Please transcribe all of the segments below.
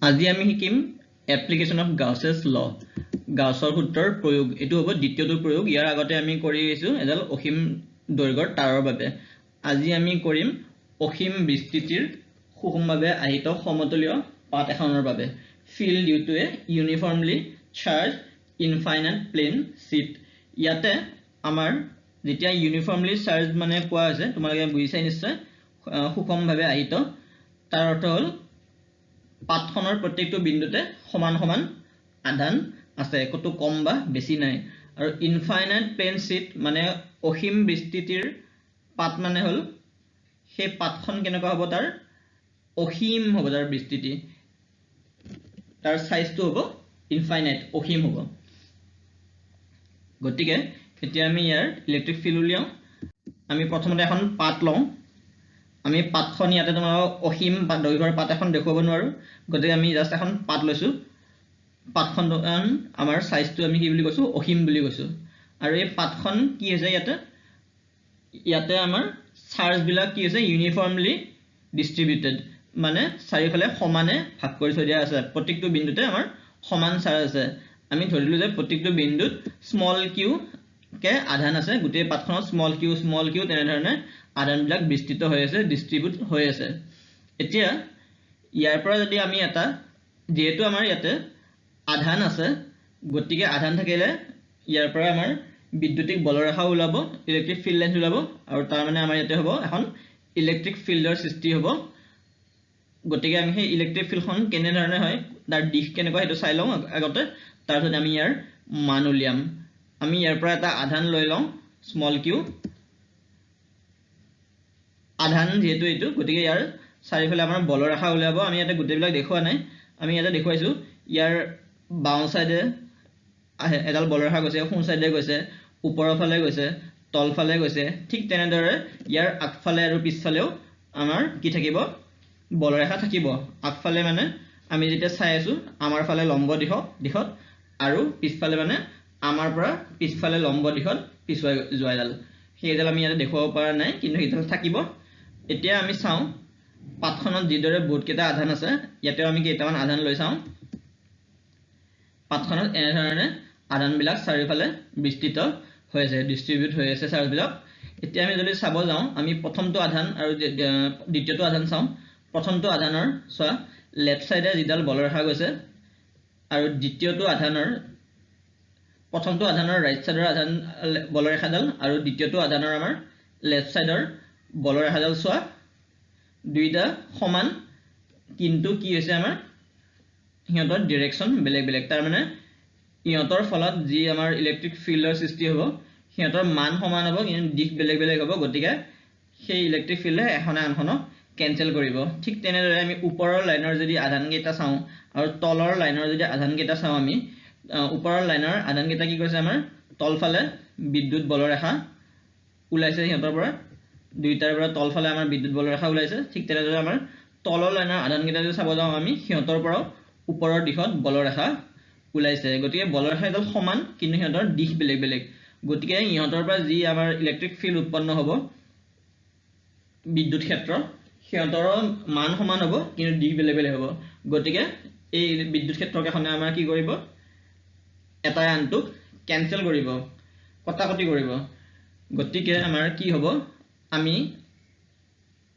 আজি আমি শিকিম এপ্লিকেশন অফ গাউছেছ ল গাউছৰ সূত্ৰৰ প্ৰয়োগ এটো হ'ব দ্বিতীয়টো প্ৰয়োগ ইয়াৰ আগতে আমি কৰি আইছো এডাল অসীম দৈৰ্ঘ্যৰ তাৰৰ বাবে আজি আমি কৰিম অসীম বিস্তৃতিৰ সুষমভাৱে আহিত সমতলীয় পাত এখনৰ বাবে field due to a uniformly charge infinite plane sheet ইয়াতে আমাৰ যেতিয়া ইউনিফৰ্মলি চাৰ্জ মানে কোৱা হৈছে তোমালোকে বুজিছাই নিশ্চয় সুষমভাৱে আহিত তাৰ অৰ্থ হ'ল পাতখনৰ প্ৰত্যেকটো বিন্দুতে সমান সমান আধান আছে কত কম বা বেছি নাই আৰু ইনফাইনাইট প্লেন শীট মানে অসীম বিস্তৃতিৰ পাত মানে হল সেই পাতখন কেনেকুৱা হ'ব তাৰ অসীম হ'ব তাৰ বিস্তৃতি তাৰ সাইজটো হ'ব ইনফাইনাইট অসীম হ'ব গতিকে এতিয়া আমি ইয়াৰ ইলেক্ট্ৰিক ফিল্ড উলিয়াও আমি প্ৰথমতে এখন পাত লওঁ আমি পাতখন ইয়াতে তোমাৰ অসীম দৈৰ্ঘ্যৰ পাত এখন দেখুৱাব নোৱাৰো গতিকে আমি জাস্ট এখন পাত লৈছো পাতখন আমাৰ সাইজটো আমি কি বুলি কৈছো অসীম বুলি কৈছো আৰু এই পাতখন কি হৈছে ইয়াতে আমাৰ চাৰ্জ বিলাক কি হৈছে ইউনিফৰ্মলি ডিস্ট্ৰিবিউটেড মানে চাৰিফালে সমানে ভাগ কৰি থৈ দিয়া আছে প্ৰত্যেকটো বিন্দুতে আমাৰ সমান চাৰ্জ আছে আমি ধৰিলো যে প্ৰত্যেকটো বিন্দুত স্মল কিউ কে আধান আছে গোটেই পাতখনত স্মল কিউ তেনে ধৰণে আধান বিলাক বিস্তৃত হৈ আছে ডিস্ট্ৰিবিউট হৈ আছে এতিয়া ইয়াৰ পৰা যদি আমি এটা যেহেতু আমাৰ ইয়াতে আধান আছে গতিকে আধান থাকিলে ইয়াৰ পৰা আমাৰ বিদ্যুতিক বলৰেখা ওলাব ইলেক্ট্ৰিক ফিল্ড লাইন ওলাব আৰু তাৰ মানে আমাৰ ইয়াতে হ'ব এখন ইলেক্ট্ৰিক ফিল্ডৰ সৃষ্টি হ'ব গতিকে আমি সেই ইলেক্ট্ৰিক ফিল্ডখন কেনে ধৰণে হয় তাৰ দিশ কেনেকুৱা হেতু চাই লওঁ আগতে তাৰ পিছত আমি ইয়াৰ মান উলিয়াম আমি ইয়াৰ পৰা এটা আধান লৈ লওঁ স্মল কিউ আধান যেহেতু এটো গতিকে ইয়াৰ চাৰিফালে আমাৰ বলৰেখা উলিয়াব আমি ইয়াতে গুটেবিলাক দেখুৱা নাই আমি ইয়াতে দেখুৱাইছো ইয়াৰ বাওঁ সাইডে এডাল বলৰেখা গৈছে সোঁ সাইডে গৈছে ওপৰৰ ফালে গৈছে তল ফালে গৈছে ঠিক তেনেদৰে ইয়াৰ আগফালে আৰু পিছফালেও আমাৰ কি থাকিব বলৰেখা থাকিব আগফালে মানে আমি যেতিয়া চাই আছো আমাৰ ফালে লম্ব দিশত আৰু পিছফালে মানে আমাৰ পৰা পিছফালে লম্ব দিশত পিছুৱাই যোৱাডাল সেইডাল আমি ইয়াতে দেখুৱাব পৰা নাই কিন্তু সেইডাল থাকিব এতিয়া আমি চাওঁ পাতখনত যিদৰে বহুত কেইটা আধান আছে ইয়াতে আমি কেইটামান আধান লৈ চাওঁ পাতখনত এনে ধৰণে আধান বিলাক চাৰিফালে বিস্তৃত হৈ আছে ডিস্ট্ৰিবিউট হৈ আছে চাৰ্জ বিলাক এতিয়া আমি যদি চাব যাওঁ আমি প্ৰথমটো আধান আৰু দ্বিতীয়টো আধান চাওঁ প্ৰথমটো আধানৰ চোৱা লেফট সাইডে যিডাল বলৰেখা গৈছে আৰু দ্বিতীয়টো আধানৰ প্ৰথমটো আধানৰ ৰাইট সাইডৰ আধান বলৰেখাডাল আৰু দ্বিতীয়টো আধানৰ আমাৰ লেফট সাইডৰ বলৰেখাডাল চোৱা দুইটা সমান কিন্তু কি হৈছে আমাৰ হিয়তৰ ডাইৰেকশন বেলেগ বেলেগ তাৰ মানে ইহতৰ ফলত যি আমাৰ ইলেক্ট্ৰিক ফিল্ডৰ সৃষ্টি হ'ব হিয়তৰ মান সমান হ'ব কিন্তু দিশ বেলেগ বেলেগ হ'ব গতিকে সেই ইলেক্ট্ৰিক ফিল্ডে এখনে আনখনক কেনসেল কৰিব ঠিক তেনেদৰে আমি ওপৰৰ লাইনৰ যদি আধান কেইটা চাওঁ আৰু তলৰ লাইনৰ যদি আধান কেইটা চাওঁ আমি ওপৰৰ লাইনৰ আধান কেইটা কি কৈছে আমাৰ তলফালে বিদ্যুৎ বলৰেখা ওলাইছে হিয়তৰ পৰা দুইটাৰ পৰা তলফালে আমাৰ বিদ্যুৎ বলৰেখা ওলাইছে ঠিক তেনেদৰে আমাৰ তলৰ লাইনৰ আধান কেইটা যদি চাব যাওঁ আমি হিয়তৰ পৰা ওপৰৰ দিশত বলৰেখা ওলাইছে গতিকে বলৰেখা এডাল সমান কিন্তু হিয়তৰ দিশ বেলেগ বেলেগ গতিকে ইহতৰ পৰা যি আমাৰ ইলেক্ট্ৰিক ফিল্ড উৎপন্ন হ'ব বিদ্যুৎ ক্ষেত্ৰ হিয়তৰ মান সমান হ'ব কিন্তু দিশ বেলেগ বেলেগ হ'ব গতিকে এই বিদ্যুৎ ক্ষেত্ৰকেখনে আমাৰ কি কৰিব এটাই আনটোক কেনসেল কৰিব কটাকটি কৰিব গতিকে আমাৰ কি হ'ব আমি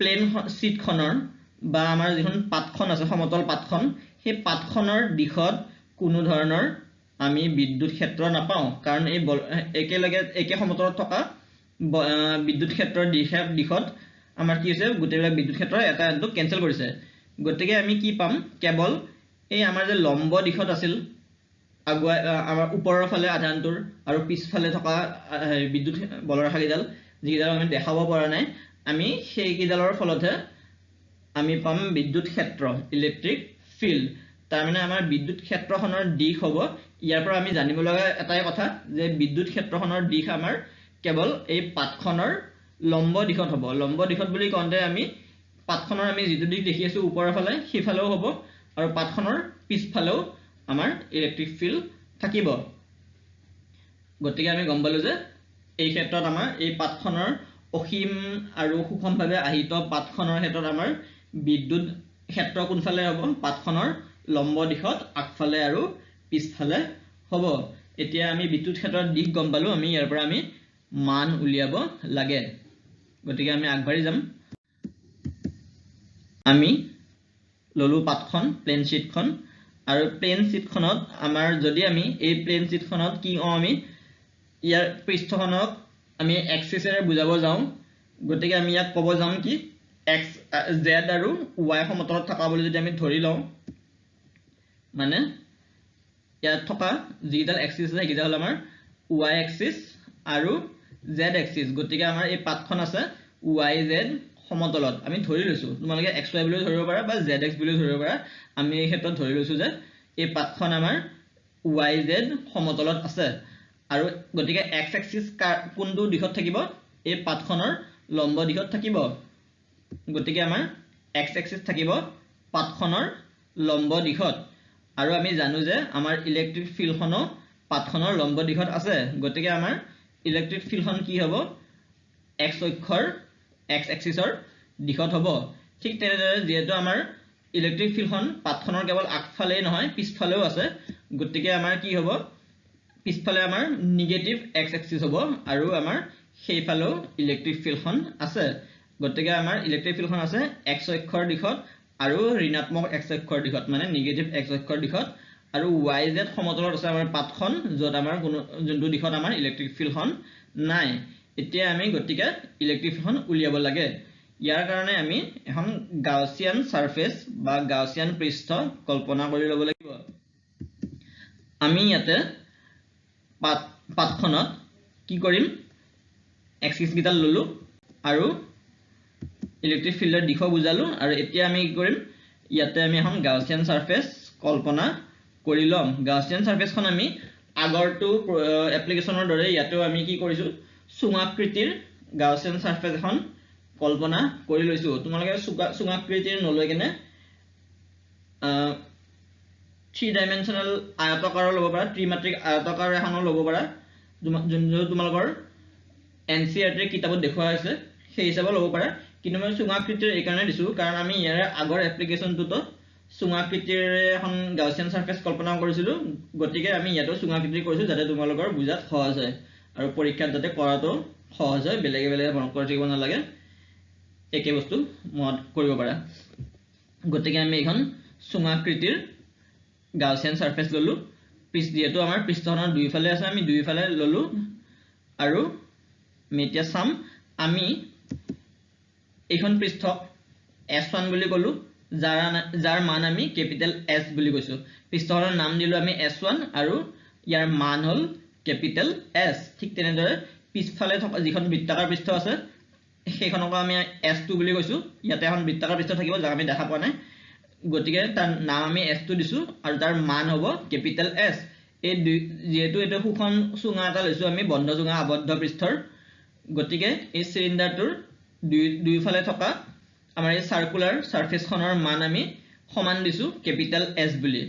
প্লেন শীটখনৰ বা আমাৰ যিখন পাতখন আছে সমতল পাতখন সেই পাতখনৰ দিশত কোনো ধৰণৰ আমি বিদ্যুৎ ক্ষেত্ৰ নাপাওঁ কাৰণ এই একে সমতলত থকা বিদ্যুৎ ক্ষেত্ৰৰ দিশত আমাৰ কি হৈছে গোটেইবিলাক বিদ্যুৎ ক্ষেত্ৰ এটা আনটোক কেনসেল কৰিছে গতিকে আমি কি পাম কেৱল এই আমাৰ যে লম্ব দিশত আছিল আগুৱাই আমাৰ ওপৰৰ ফালে আধানটোৰ আৰু পিছফালে থকা বিদ্যুৎ বলৰেখা কেইডাল যিকেইডাল আমি দেখাব পৰা নাই আমি সেই কেইডালৰ ফলতহে আমি পাম বিদ্যুৎ ক্ষেত্ৰ ইলেক্ট্ৰিক ফিল্ড তাৰ মানে আমাৰ বিদ্যুৎ ক্ষেত্ৰখনৰ দিশ হ'ব ইয়াৰ পৰা আমি জানিব লগা এটাই কথা যে বিদ্যুৎ ক্ষেত্ৰখনৰ দিশ আমাৰ কেৱল এই পাতখনৰ লম্ব দিশত হ'ব লম্ব দিশত বুলি কওঁতে আমি পাতখনৰ আমি যিটো দিশ দেখি আছো ওপৰৰ ফালে সিফালেও হ'ব আৰু পাতখনৰ পিছফালেও আমাৰ ইলেক্ট্ৰিক ফিল্ড থাকিব গতিকে আমি গম পালো যে এই ক্ষেত্ৰত আমাৰ এই পাতখনৰ অসীম আৰু সুষমভাৱে আহিত পাতখনৰ ক্ষেত্ৰত আমাৰ বিদ্যুৎ ক্ষেত্ৰ কোনফালে হ'ব পাতখনৰ লম্ব দিশত আগফালে আৰু পিছফালে হ'ব এতিয়া আমি বিদ্যুৎ ক্ষেত্ৰৰ দিশ গম পালো আমি ইয়াৰ পৰা আমি মান উলিয়াব লাগে গতিকে আমি আগবাঢ়ি যাম আমি ললো পাতখন প্লেন শীটখন আৰু প্লেন শীটখনত আমাৰ যদি আমি এই প্লেন শীটখনত কি আমি ইয়াৰ পৃষ্ঠখনক আমি এক্সিসেৰে বুজাব যাওঁ গতিকে আমি ইয়াক ক'ব যাম কি x z আৰু y সমতলত থকা বুলি যদি আমি ধৰি লওঁ মানে ইয়াত থকা যিডাল এক্সিস আছে সেইডাল হ'ল আমাৰ y এক্সিস আৰু z এক্সিস গতিকে আমাৰ এই পাতখন আছে y z সমতলত আমি ধৰি লৈছো তোমালোকে x y বুলি ধৰিব পাৰা বা z x বুলি ধৰিব পাৰা আমি এই ক্ষেত্ৰত ধৰি লৈছো যে এই পাতখন আমাৰ y z সমতলত আছে আৰু গতিকে x এক্সিস কোনটো দিশত থাকিব এই পাতখনৰ লম্ব দিশত থাকিব গতিকে আমাৰ x এক্সিস থাকিব পাতখনৰ লম্ব দিশত আৰু আমি জানো যে আমাৰ ইলেক্ট্ৰিক ফিল্ডখনো পাতখনৰ লম্ব দিশত আছে গতিকে আমাৰ ইলেক্ট্ৰিক ফিল্ডখন কি হ'ব x অক্ষৰ x এক্সিসৰ দিশত হ'ব ঠিক তেনেদৰে যেহেতু আমাৰ ইলেক্ট্ৰিক ফিল্ডখন পাতখনৰ কেৱল আগফালেই নহয় পিছফালেও আছে গতিকে আমাৰ কি হ'ব পিছফালে আমাৰ নিগেটিভ x এক্সিস হ'ব আৰু আমাৰ সেইফালেও ইলেক্ট্ৰিক ফিল্ডখন আছে গতিকে আমাৰ ইলেক্ট্ৰিক ফিল্ডখন আছে x অক্ষৰ দিশত আৰু ঋণাত্মক x অক্ষৰ দিশত মানে নিগেটিভ x অক্ষৰ দিশত আৰু y z সমতলত আছে আমাৰ পাতখন যত আমাৰ কোনো যোনটো দিশত আমাৰ ইলেক্ট্ৰিক ফিল্ডখন নাই এতিয়া আমি গতিকে ইলেক্ট্ৰিক ফিল্ডখন উলিয়াব লাগে ইয়াৰ কাৰণে আমি এখন গাউসিয়ান সাৰফেস বা গাউসিয়ান পৃষ্ঠ কল্পনা কৰি ল'ব লাগিব আমি ইয়াতে পাতখনত কি কৰিম এক্সিস গিটাল ললো আৰু ইলেক্ট্ৰিক ফিল্ডৰ দিশ বুজালো আৰু এতিয়া আমি কি কৰিম ইয়াতে আমি এখন গাউসিয়ান সাৰফেস কল্পনা কৰি লম গাউসিয়ান সাৰফেসখন আমি আগৰটো এপ্লিকেশনৰ দৰে ইয়াতেও আমি কি কৰিছো সুঙাকৃতিৰ গাউসিয়ান সাৰফেস এখন কল্পনা কৰি লৈছো তোমালোকে সুঙাকৃতিৰ নলৈ কেনে 3 ডাইমেনশনাল আয়তাকাৰৰ ল'ব পাৰা ত্ৰিমাত্ৰিক আয়তাকাৰ এখনো ল'ব পাৰা যোনটো তোমালোকৰ এনসিআৰটি কিতাপত দেখুৱা হৈছে সেই হিচাপে ল'ব পাৰা কিন্তু মই সুঙাকৃতিৰ এই কাৰণে দিছো কাৰণ আমি ইয়াৰ আগৰ এপ্লিকেশনটোতো সুঙাকৃতিৰ এখন গাউসিয়ান সাৰফেস কল্পনা কৰিছিলো গতিকে আমি ইয়াতো সুঙাকৃতি কৰিছো যাতে তোমালোকৰ বুজাত সহজ হয় আৰু পৰীক্ষাত যাতে কৰাটো সহজ হয় বেলেগে বেলেগে মনত কৰি থাকিব নালাগে একে বস্তু মত কৰিব পাৰা গতিকে আমি এখন সুঙাকৃতিৰ গাউসিয়ান সাৰফেস ললো যেহেতু আমাৰ পৃষ্ঠখনৰ দুইফালে আছে আমি দুইফালে ললো আৰু মেতিয়া চাম আমি এইখন পৃষ্ঠক S1 বুলি কলো যাৰ মান আমি ক্যাপিটেল S বুলি কৈছো পৃষ্ঠখনৰ নাম দিলো আমি S1 আৰু ইয়াৰ মান হল ক্যাপিটেল S ঠিক তেনেদৰে পিছফালে থকা যিখন বৃত্তাকাৰ পৃষ্ঠ আছে সেইখনক আমি S2 বুলি কৈছো ইয়াতে এখন বৃত্তাকাৰ পৃষ্ঠ থাকিব যাক আমি দেখা পোৱা নাই গতিকে তাৰ নাম আমি S2 দিছো আৰু তাৰ মান হ'ব ক্যাপিটেল S এই যেহেতু এটা সুখন সুঙা এটা লৈছো আমি বন্ধ সুঙা আবদ্ধ পৃষ্ঠৰ গতিকে এই সিলিন্ডাৰটোৰ দুইফালে থকা আমাৰ এই সাৰ্কুলাৰ সাৰফেসখনৰ মান আমি সমান দিছো ক্যাপিটেল S বুলি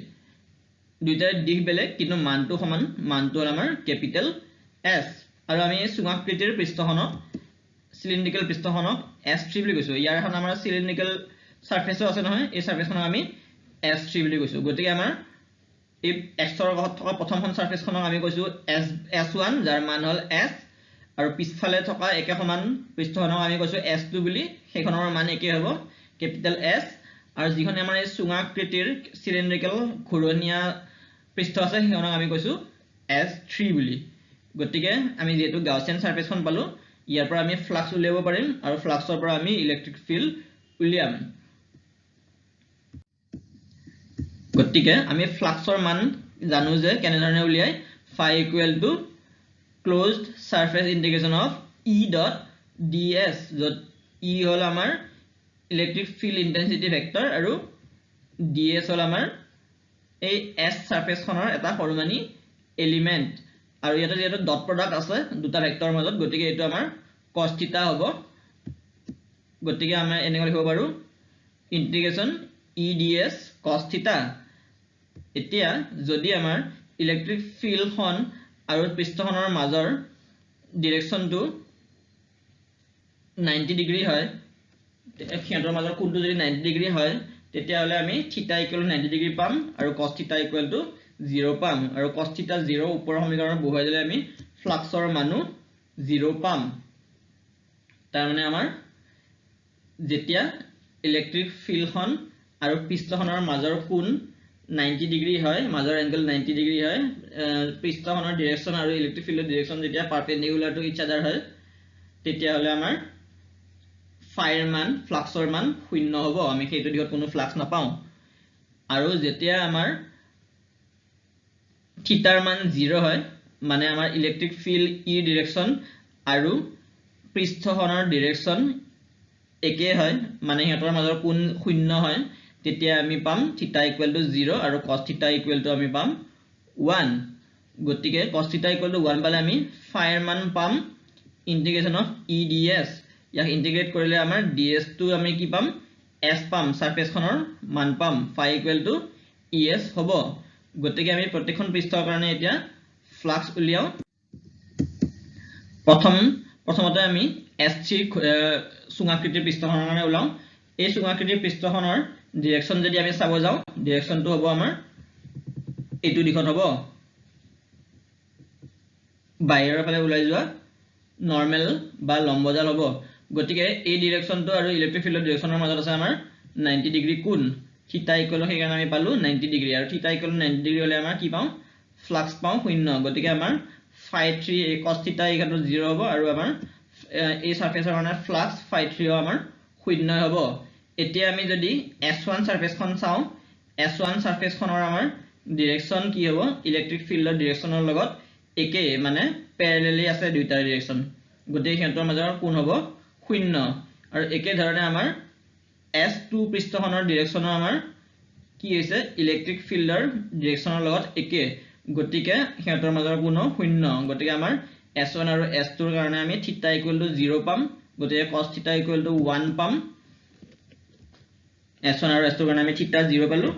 দুইটাৰ দিশ বেলেগ কিন্তু মানটো সমান মানটো হ'ল আমাৰ ক্যাপিটেল S আৰু আমি এই সুঙাকৃতিৰ পৃষ্ঠখনক সিলিন্ড্ৰিকেল পৃষ্ঠখনক S3 বুলি কৈছো ইয়াৰ এখন আমাৰ সিলিন্ড্ৰিকেল সাৰফেসও আছে নহয় এই সাৰফেসখনক আমি S3 বুলি কৈছো গতিকে আমাৰ এই x ৰ কাষত থকা প্ৰথমখন সাৰফেসখনক আমি কৈছো S1 যাৰ মান হ'ল S আৰু পিছফালে থকা একে সমান পৃষ্ঠখনক আমি কৈছো S2 বুলি সেইখনৰ মান একে হ'ব ক্যাপিটেল S আৰু যিখন আমাৰ এই সুঙাকৃতিৰ সিলিন্ড্ৰিকেল ঘূৰণীয়া পৃষ্ঠ আছে সেইখনক আমি কৈছো S3 বুলি গতিকে আমি যেহেতু গাউসিয়ান সাৰফেসখন পালো ইয়াৰ পৰা আমি ফ্লাক্স উলিয়াব পাৰিম আৰু ফ্লাক্সৰ পৰা আমি ইলেক্ট্ৰিক ফিল্ড উলিয়াম গতিকে আমি ফ্লাক্সৰ মান জানো যে কেনে ধৰণে উলিয়াই phi = closed surface integration of E dot ds যত E হল আমাৰ ইলেক্ট্ৰিক ফিল্ড ইন্টেন্সিটি ভেক্টৰ আৰু ds হল আমাৰ এই S সাৰফেসখনৰ এটা পৰিমাণী এলিমেন্ট আৰু ইয়াতে যেটো ডট প্ৰডাক্ট আছে দুটা ভেক্টৰৰ মাজত গতিকে এটো আমাৰ cos θ হ'ব গতিকে আমি এনেকৈ লিখিব পাৰো ইন্টিগ্ৰেশন E ds cos θ এতিয়া যদি আমাৰ ইলেক্ট্ৰিক ফিল্ডখন আৰু পৃষ্ঠখনৰ মাজৰ ডিৰেকশনটো 90 ডিগ্ৰী হয় সিহঁতৰ মাজৰ কোণটো যদি 90 ডিগ্ৰী হয় তেতিয়া হলে আমি থিটা ইকুৱেল 90 ডিগ্ৰী পাম আৰু cos থিটা ইকুৱেল টু 0 পাম আৰু cos থিটা 0 ওপৰৰ সমীকৰণত বহুৱাই দিলে আমি ফ্লাক্সৰ মানো 0 পাম তাৰ মানে আমাৰ যেতিয়া ইলেক্ট্ৰিক ফিল্ডখন আৰু পৃষ্ঠখনৰ মাজৰ কোণ 90 ডিগ্ৰী হয় মাজৰ এংগল 90 ডিগ্ৰী হয় পৃষ্ঠখনৰ ডাইৰেকশন আৰু ইলেক্ট্ৰিক ফিল্ডৰ ডাইৰেকশন যেতিয়া পাৰপেন্ডিকুলাৰ টু ইচ আদাৰ হয় তেতিয়া হলে আমাৰ ফাইৰ মান ফ্লাক্সৰ মান শূন্য হ'ব আমি সেইটো দিশত কোনো ফ্লাক্স নাপাও আৰু যেতিয়া আমাৰ থিটাৰ মান 0 হয় মানে আমাৰ ইলেক্ট্ৰিক ফিল্ড ই ডাইৰেকশন আৰু পৃষ্ঠখনৰ ডাইৰেকশন একে হয় মানে হেতৰ মাজৰ কোণ শূন্য হয় তেতিয়া আমি পাম থিটা ইকুৱেল টু 0 আৰু cos থিটা ইকুৱেল টু আমি পাম 1 গতিকে cos থিটা ইকুৱেল টু 1 পালে আমি ফাইৰ মান পাম ইন্টিগ্ৰেশন অফ ই ds ইয়াক ইন্টিগ্ৰেট কৰিলে আমাৰ ds টো আমি কি পাম s পাম সাৰফেসখনৰ মান পাম phi ইকুৱেল টু es হ'ব গতিকে আমি প্ৰত্যেকখন পৃষ্ঠৰ কাৰণে এতিয়া ফ্লাক্স উলিয়াও প্ৰথমতে আমি s3 সুঙাকৃতিৰ পৃষ্ঠখনৰ কাৰণে উলাও এই সুঙাকৃতিৰ পৃষ্ঠখনৰ ডাইৰেকশন যদি আমি চাব যাও ডাইৰেকশনটো হ'ব আমাৰ এইটো দিশত হ'ব বাহিৰৰ ফালে ওলাই যোৱা নৰমাল বা লম্বজাল হ'ব গতিকে এই ডাইৰেকশনটো আৰু ইলেক্ট্ৰিক ফিল্ডৰ ডাইৰেকশনৰ মাজত আছে আমাৰ 90 ডিগ্ৰী কোণ থিটা ইকুৱেল সেই কাৰণে আমি পালো 90 ডিগ্ৰী আৰু থিটা ইকুৱেল 90 ডিগ্ৰী হলে আমাৰ কি পাও ফ্লাক্স পাও শূন্য গতিকে আমাৰ phi 3 cos থিটা ইকুৱেল 0 হ'ব আৰু আমাৰ এই সাৰফেসৰ কাৰণে ফ্লাক্স phi 3 আমাৰ শূন্য হ'ব এতিয়া আমি যদি s1 সাৰফেসখন চাও s1 সাৰফেসখনৰ আমাৰ ডাইৰেকশন কি হ'ব ইলেক্ট্ৰিক ফিল্ডৰ ডাইৰেকশনৰ লগত একে মানে প্যাৰেলালি আছে দুইটা ডাইৰেকশন গতিকে হেতৰ মাজৰ কোণ হ'ব শূন্য আৰু একে ধৰণে আমাৰ s2 পৃষ্ঠখনৰ ডাইৰেকশনৰ আমাৰ কি হৈছে ইলেক্ট্ৰিক ফিল্ডৰ ডাইৰেকশনৰ লগত একে গতিকে হেতৰ মাজৰ কোণ শূন্য গতিকে আমাৰ s1 আৰু s2 ৰ কাৰণে আমি থিটা ইকুৱেল টু 0 পাম গতিকে cos থিটা ইকুৱেল টু 1 পাম s1 আৰু s2 ৰ কাৰণে আমি থিটা 0 পালো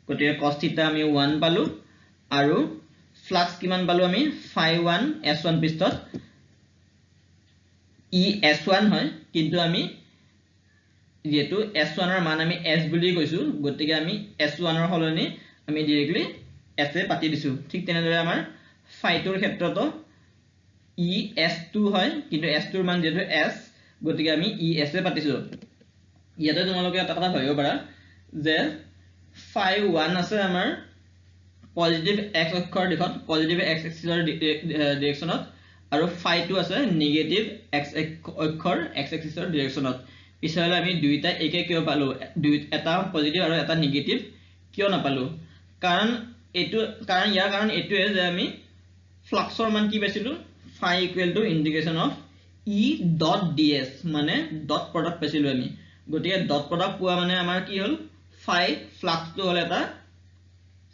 গতিকে cos থিটা আমি 1 পালো আৰু ফ্লাক্স কিমান পালো আমি phi 1 s1 পৃষ্ঠত ই s1 হয় কিন্তু আমি যেটো s1 ৰ মান আমি s বুলি কৈছো গতিকে আমি s1 ৰ হলনি আমি ডাইৰেক্টলি s এ পাতি দিছো ঠিক তেনেদৰে আমাৰ phi 2 ৰ ক্ষেত্ৰতো ই s2 হয় কিন্তু s2 ৰ মান যেটো s গতিকে আমি ই s এ পাতিছো ইয়াতে তোমালোকে এটা কথা ভাবিব পাৰা যে phi 1 আছে আমাৰ পজিটিভ x অক্ষৰ দিশত পজিটিভ x এক্সিসৰ ডাইৰেকশনত আৰু phi 2 আছে নেগেটিভ x অক্ষৰ x এক্সিসৰ ডাইৰেকশনত পিছলে আমি দুইটা একে কিয় পালো এটা পজিটিভ আৰু এটা নেগেটিভ কিয় নাপালো কাৰণ ইয়াৰ কাৰণ এটোৱে যে আমি ফ্লাক্সৰ মান কি পাইছিলো phi equal to integration of e dot ds মানে ডট প্ৰডাক্ট পাইছিলো আমি গতিকে ডট প্ৰডাক্ট পোৱা মানে আমাৰ কি হল phi ফ্লাক্সটো হল এটা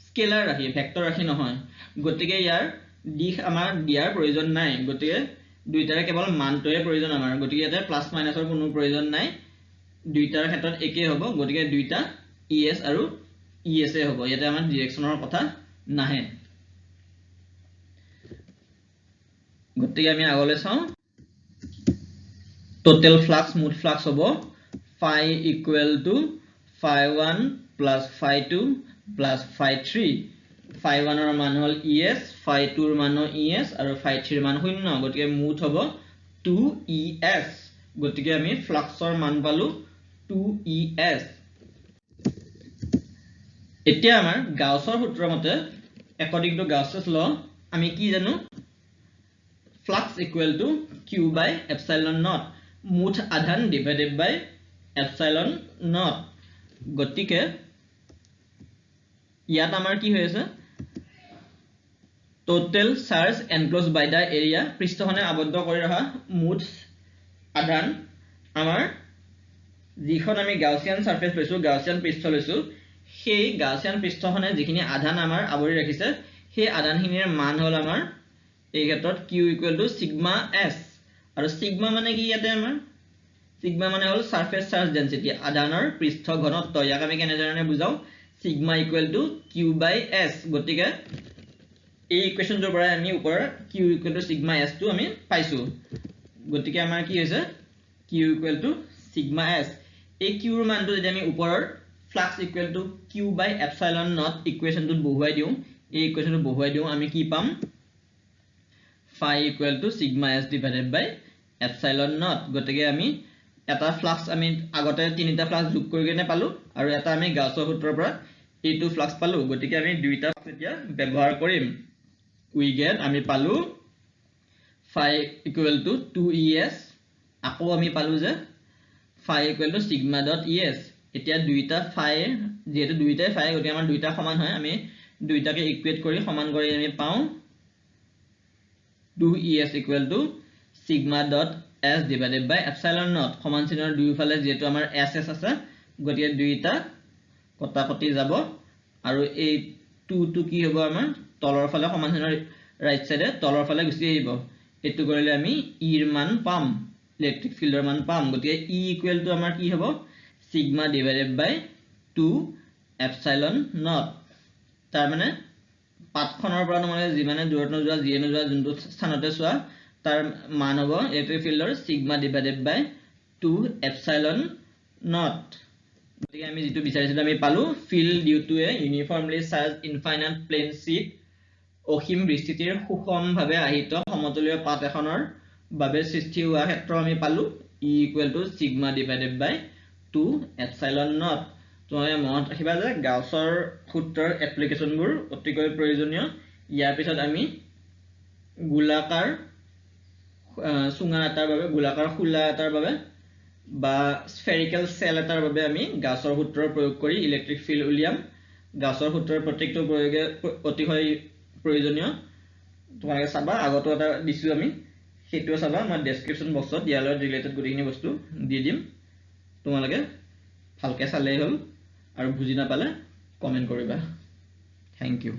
স্কেলাৰ ৰাশি ভেক্টৰ ৰাশি নহয় গতিকে ইয়াৰ দিশ আমাৰ দিয়াৰ প্ৰয়োজন নাই গতিকে দুইটাৰে কেৱল মানটোৰে প্ৰয়োজন আমাৰ গতিকে ইয়াতে প্লাস মাইনাসৰ কোনো প্ৰয়োজন নাই দুইটাৰ ক্ষেত্ৰত একে হ'ব গতিকে দুইটা es আৰু es এ হ'ব ইয়াতে আমাৰ ডাইৰেকশনৰ কথা নাহে গতিকে আমি আগলৈ চাও টোটাল ফ্লাক্স মুঠ ফ্লাক্স হ'ব phi equal two phi 1 plus phi 2 plus phi 3 phi 1 ৰ মান হল es phi 2 ৰ মান es আৰু phi 3 ৰ মান শূন্য গতিকে মুঠ হ'ব 2es গতিকে আমি ফ্লাক্সৰ মান পালো 2es এতিয়া আমাৰ গাউছৰ সূত্ৰ মতে according to Gauss's law আমি কি জানো flux equal to q by epsilon naught মুঠ আধান divided by epsilon naught গতিকে ইয়াত আমাৰ কি হৈ আছে total charge enclosed by the area পৃষ্ঠখনে আবদ্ধ কৰি ৰখা মুঠ আধান আমাৰ যিখন আমি গাউছিয়ান সাৰফেস লৈছো গাউছিয়ান পৃষ্ঠ লৈছো সেই গাউছিয়ান পৃষ্ঠখনে যিখিনি আধান আমাৰ আবৰি ৰাখিছে সেই আধানখিনিৰ মান হল আমাৰ এই ক্ষেত্ৰত q equal to sigma s আৰু সিগমা মানে কি ইয়াতে আমাৰ সিগমা মানে হল সাৰফেস চাৰ্জ ডেনসিটি আধানৰ পৃষ্ঠ ঘনত্ব ইয়াক আমি কেনে ধৰণে বুজাও sigma equal to q by s গতিকে এই ইকুৱেশনটোৰ পৰা আমি ওপৰ q equal to sigma s টো আমি পাইছো গতিকে আমাৰ কি হৈছে q equal to sigma s এই q ৰ মানটো যদি আমি ওপৰৰ flux equal to q by epsilon not ইকুৱেশ্যনটোত বহুৱাই দিওঁ এই ইকুৱেশ্যনটো বহুৱাই দিওঁ আমি কি পাম phi equal to sigma s divided by epsilon naught গতিকে আমি এটা ফ্লাক্স আমি আগতে তিনিটা ফ্লাক্স যোগ কৰি কেনে পালো আৰু এটা আমি গাউছৰ সূত্ৰৰ পৰা এইটো ফ্লাক্স পালো গতিকে আমি দুইটা এতিয়া ব্যৱহাৰ কৰিম we get আমি পালো phi equal to 2es আকৌ আমি পালো যে phi equal to sigma dot es এতিয়া দুইটা phi যেহেতু দুইটাই phi গতিকে আমাৰ দুইটা সমান হয় আমি দুইটাকে ইকুৱেট কৰি সমান কৰি আমি পাওঁ 2es equal to sigma dot s divided by epsilon naught সমান চিহ্নৰ দুইফালে যেহেতু আমাৰ s আছে গতিকে দুইটা কটাকটি যাব আৰু এই 2 কি হ'ব আমাৰ তলৰ ফালে সমান চিহ্নৰ ৰাইট সাইডে তলৰ ফালে গুচি আহিব এটো কৰিলে আমি e ৰ মান পাম ইলেক্ট্ৰিক ফিল্ডৰ মান পাম গতিকে e equal to আমাৰ কি হ'ব sigma divided by 2 epsilon naught তাৰ মানে পাতখনৰ পৰা মানে যিমানে দূৰত নোযোৱা যিয়ে নোযোৱা যোনটো স্থানতে চোৱা তাৰ মান হ'ব ইলেক্ট্ৰিক ফিল্ডৰ sigma divided by 2 epsilon naught গতিকে আমি যেটো বিচাৰিছিলো আমি পালো field due to a uniformly charge infinite plane sheet অসীম বিস্তৃতিৰ সুষমভাৱে আহিত সমতলীয় পাত এখনৰ বাবে সৃষ্টি হোৱা ক্ষেত্ৰ আমি পালো e equal to sigma divided by 2 epsilon naught তোমালোকে মনত ৰাখিবা যে গাউছৰ সূত্ৰৰ এপ্লিকেশনবোৰ অতিকৈ প্ৰয়োজনীয় ইয়াৰ পিছত আমি গোলাকাৰ সুঙা এটাৰ বাবে গোলাকাৰ খুলা এটাৰ বাবে বা স্ফেৰিকেল সেল এটাৰ বাবে আমি গাউছৰ সূত্ৰৰ প্ৰয়োগ কৰি ইলেক্ট্ৰিক ফিল্ড উলিয়াম গাউছৰ সূত্ৰৰ প্ৰত্যেকটো প্ৰয়োগে অতিশয় প্ৰয়োজনীয় তোমালোকে চাবা আগতো এটা দিছো আমি সেইটো চাবা মই ডেসক্ৰিপচন বক্সত ইয়াৰ লগত ৰিলেটেড গুটিখিনি বস্তু দি দিম তোমালোকে ভালকে চালেই হ'ল আৰু বুজি নাপালে কমেন্ট কৰিবা থ্যাংক ইউ